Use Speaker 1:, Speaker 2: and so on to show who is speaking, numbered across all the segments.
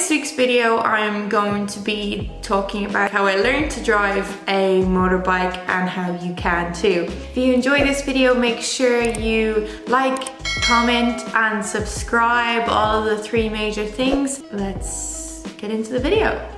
Speaker 1: this week's video, I'm going to be talking about how I learned to drive a motorbike and how you can too. If you enjoy this video, make sure you like, comment and subscribe, all of the 3 major things. Let's get into the video.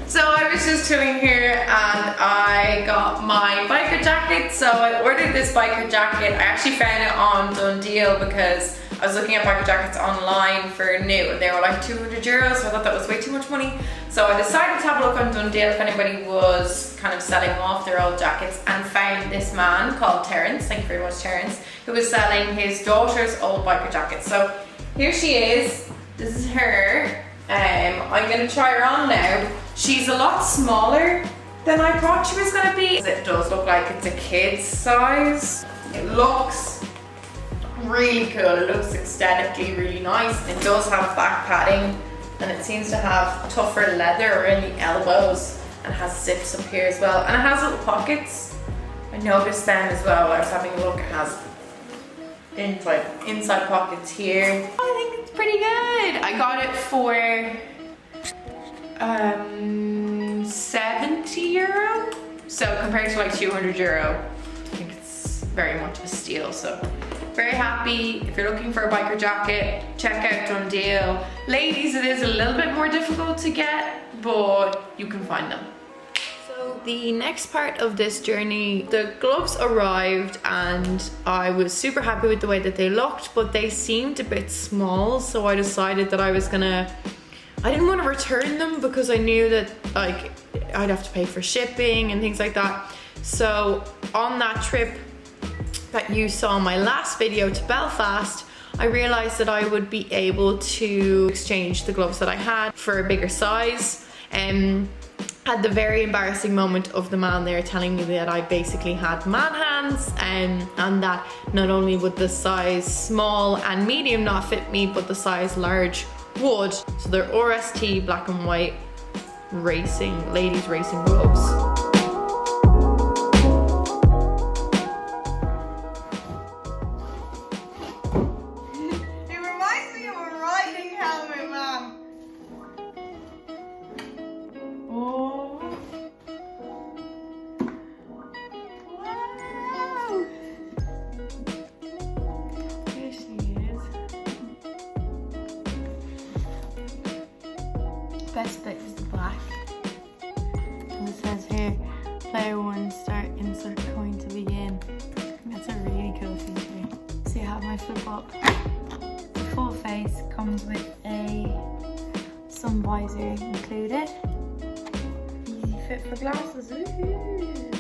Speaker 1: So I was just chilling here and I got my biker jacket. So I ordered this biker jacket. I actually found it on Done Deal because I was looking at biker jackets online for new and they were like €200, so I thought that was way too much money. So I decided to have a look on Done Deal if anybody was kind of selling off their old jackets, and found this man called Terence, thank you very much Terence, who was selling his daughter's old biker jacket. So here she is, this is her. I'm gonna try her on now. She's a lot smaller than I thought she was gonna be. It does look like it's a kid's size. It looks really cool. It looks aesthetically really nice. It does have back padding and it seems to have tougher leather around the elbows and has zips up here as well. And it has little pockets. I noticed them as well while I was having a look. It has inside pockets here. I think it's pretty good. I got it for €70. So compared to like €200, I think it's very much a steal. So very happy. If you're looking for a biker jacket, check out Done Deal. Ladies, it is a little bit more difficult to get, but you can find them. So the next part of this journey, the gloves arrived and I was super happy with the way that they looked, but they seemed a bit small, so I decided that I didn't want to return them because I knew that like I'd have to pay for shipping and things like that. So on that trip that you saw in my last video to Belfast, I realized that I would be able to exchange the gloves that I had for a bigger size. Had the very embarrassing moment of the man there telling me that I basically had man hands, and that not only would the size small and medium not fit me, but the size large would. So they're RST black and white ladies racing gloves. Best bit is the black, and it says here, player 1, insert coin to begin. That's a really cool feature. So you have my flip up. The full face comes with a sun visor included. Easy fit for glasses. Woohoo!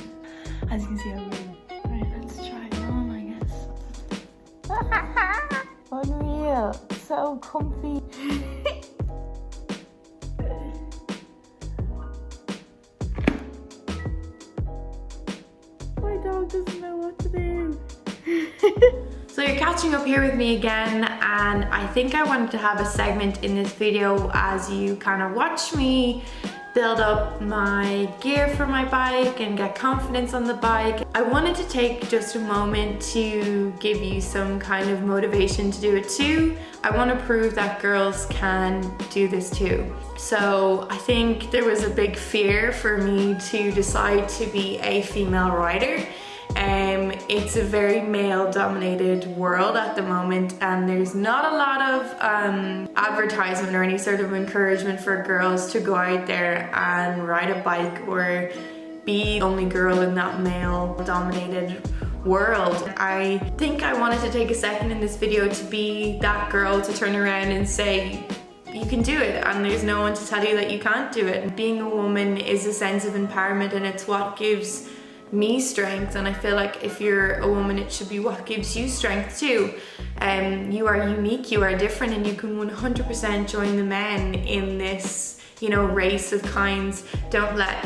Speaker 1: As you can see, I'm really. Right, let's try it on, I guess. Unreal, so comfy. Dog doesn't know what to do. So you're catching up here with me again, and I think I wanted to have a segment in this video as you kind of watch me build up my gear for my bike and get confidence on the bike. I wanted to take just a moment to give you some kind of motivation to do it too. I want to prove that girls can do this too. So I think there was a big fear for me to decide to be a female rider. It's a very male dominated world at the moment, and there's not a lot of advertisement or any sort of encouragement for girls to go out there and ride a bike or be the only girl in that male dominated world. I think I wanted to take a second in this video to be that girl to turn around and say, you can do it, and there's no one to tell you that you can't do it. Being a woman is a sense of empowerment, and it's what gives me strength, and I feel like if you're a woman, it should be what gives you strength too. You are unique, you are different, and you can 100% join the men in this, you know, race of kinds. Don't let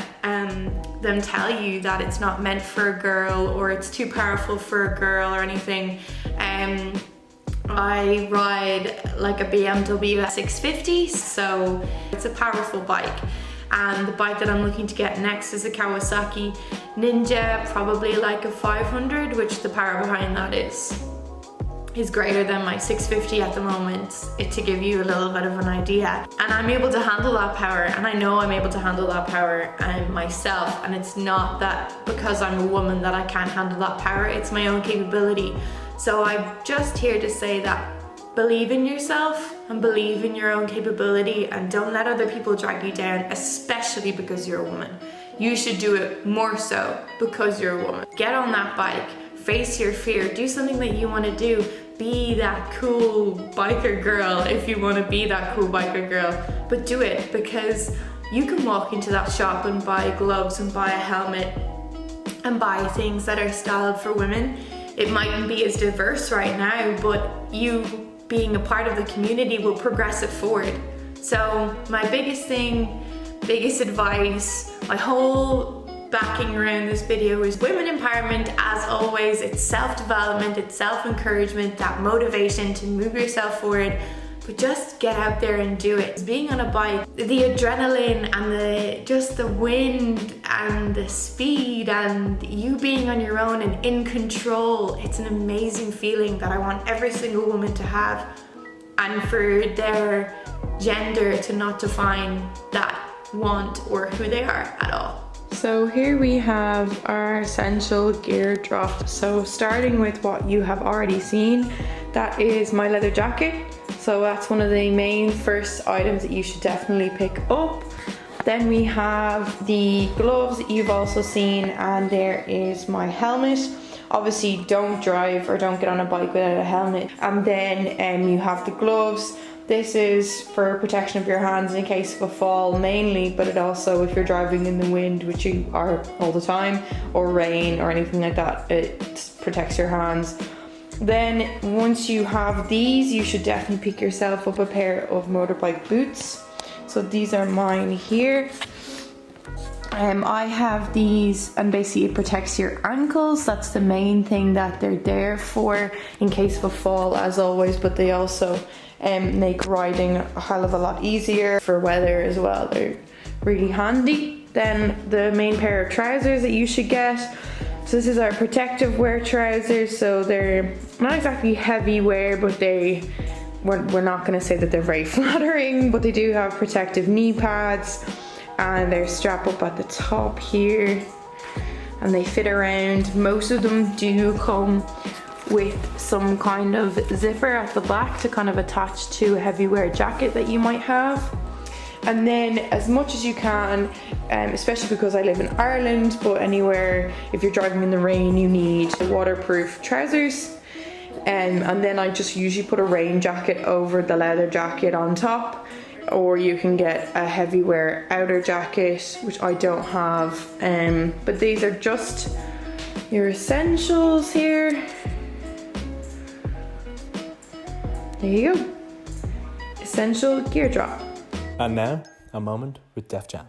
Speaker 1: them tell you that it's not meant for a girl or it's too powerful for a girl or anything. I ride like a BMW 650, so it's a powerful bike. And the bike that I'm looking to get next is a Kawasaki Ninja, probably like a 500, which the power behind that is is greater than my 650 at the moment, to give you a little bit of an idea. And I'm able to handle that power, and I know I'm able to handle that power myself, and it's not that because I'm a woman that I can't handle that power, it's my own capability. So I'm just here to say that believe in yourself and believe in your own capability, and don't let other people drag you down, especially because you're a woman. You should do it more so because you're a woman. Get on that bike, face your fear, do something that you want to do. Be that cool biker girl if you want to be that cool biker girl, but do it, because you can walk into that shop and buy gloves and buy a helmet and buy things that are styled for women. It mightn't be as diverse right now, but you being a part of the community will progress it forward. So my biggest thing, biggest advice, my whole backing around this video is women empowerment. As always, it's self-development, it's self-encouragement, that motivation to move yourself forward, but just get out there and do it. Being on a bike, the adrenaline and just the wind and the speed and you being on your own and in control, it's an amazing feeling that I want every single woman to have, and for their gender to not define that want or who they are at all.
Speaker 2: So here we have our essential gear drop. So starting with what you have already seen, that is my leather jacket. So that's one of the main first items that you should definitely pick up. Then we have the gloves that you've also seen, and there is my helmet. Obviously don't drive or don't get on a bike without a helmet. And then you have the gloves. This is for protection of your hands in case of a fall mainly, but it also, if you're driving in the wind, which you are all the time, or rain or anything like that, it protects your hands. Then once you have these, you should definitely pick yourself up a pair of motorbike boots. So these are mine here. I have these, and basically it protects your ankles. That's the main thing that they're there for, in case of a fall as always, but they also make riding a hell of a lot easier for weather as well. They're really handy. Then the main pair of trousers that you should get. So this is our protective wear trousers. So they're not exactly heavy wear, but we're not going to say that they're very flattering, but they do have protective knee pads, and they're strapped up at the top here, and they fit around. Most of them do come with some kind of zipper at the back to kind of attach to a heavy wear jacket that you might have. And then as much as you can, especially because I live in Ireland, but anywhere, if you're driving in the rain, you need waterproof trousers. And then I just usually put a rain jacket over the leather jacket on top, or you can get a heavy wear outer jacket, which I don't have. But these are just your essentials here. There you go. Essential gear drop.
Speaker 3: And now, a moment with Def Jam.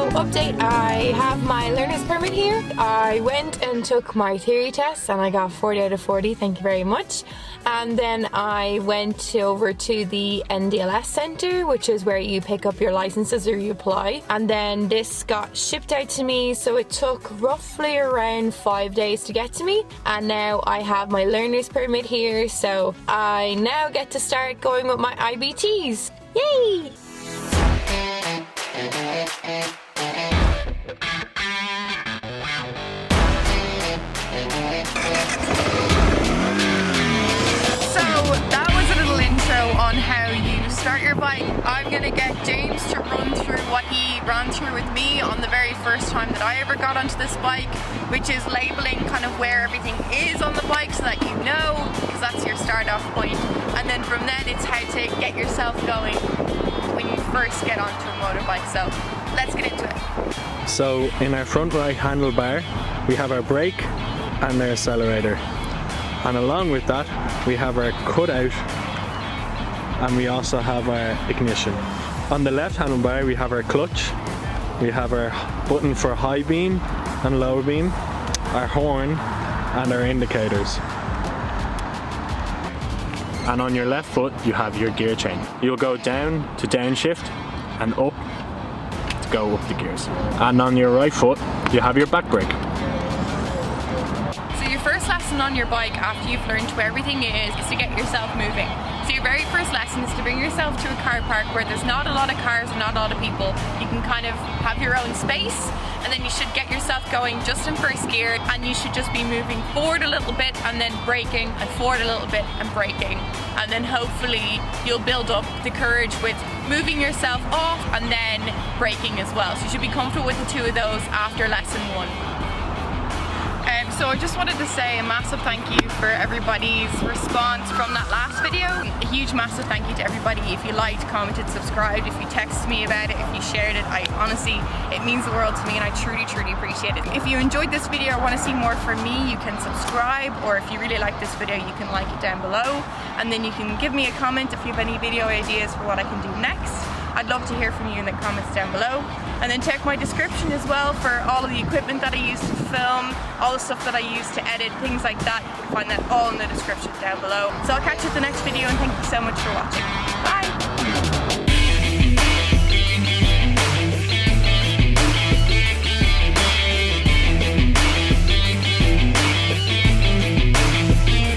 Speaker 1: Update, I have my learner's permit here. I went and took my theory test and I got 40 out of 40, thank you very much. And then I went over to the NDLS centre, which is where you pick up your licenses or you apply. And then this got shipped out to me, so it took roughly around 5 days to get to me. And now I have my learner's permit here, so I now get to start going with my IBTs. Yay! On how you start your bike. I'm gonna get James to run through what he ran through with me on the very first time that I ever got onto this bike, which is labeling kind of where everything is on the bike so that you know, because that's your start off point. And then from then it's how to get yourself going when you first get onto a motorbike. So let's get into it.
Speaker 3: So in our front right handlebar, we have our brake and our accelerator. And along with that, we have our cutout and we also have our ignition. On the left handlebar, we have our clutch. We have our button for high beam and low beam, our horn and our indicators. And on your left foot, you have your gear change. You'll go down to downshift and up to go up the gears. And on your right foot, you have your back brake.
Speaker 1: So your first lesson on your bike after you've learned where everything is to get yourself moving. So your very first lesson is to bring yourself to a car park where there's not a lot of cars and not a lot of people. You can kind of have your own space, and then you should get yourself going just in first gear, and you should just be moving forward a little bit and then braking, and forward a little bit and braking. And then hopefully you'll build up the courage with moving yourself off and then braking as well. So you should be comfortable with the two of those after lesson 1. So I just wanted to say a massive thank you for everybody's response from that last video. A huge massive thank you to everybody. If you liked, commented, subscribed, if you texted me about it, if you shared it, honestly, it means the world to me and I truly, truly appreciate it. If you enjoyed this video or want to see more from me, you can subscribe, or if you really like this video, you can like it down below. And then you can give me a comment if you have any video ideas for what I can do next. I'd love to hear from you in the comments down below. And then check my description as well for all of the equipment that I use to film, all the stuff that I use to edit, things like that. You can find that all in the description down below. So I'll catch you at the next video, and thank you so much for watching. Bye!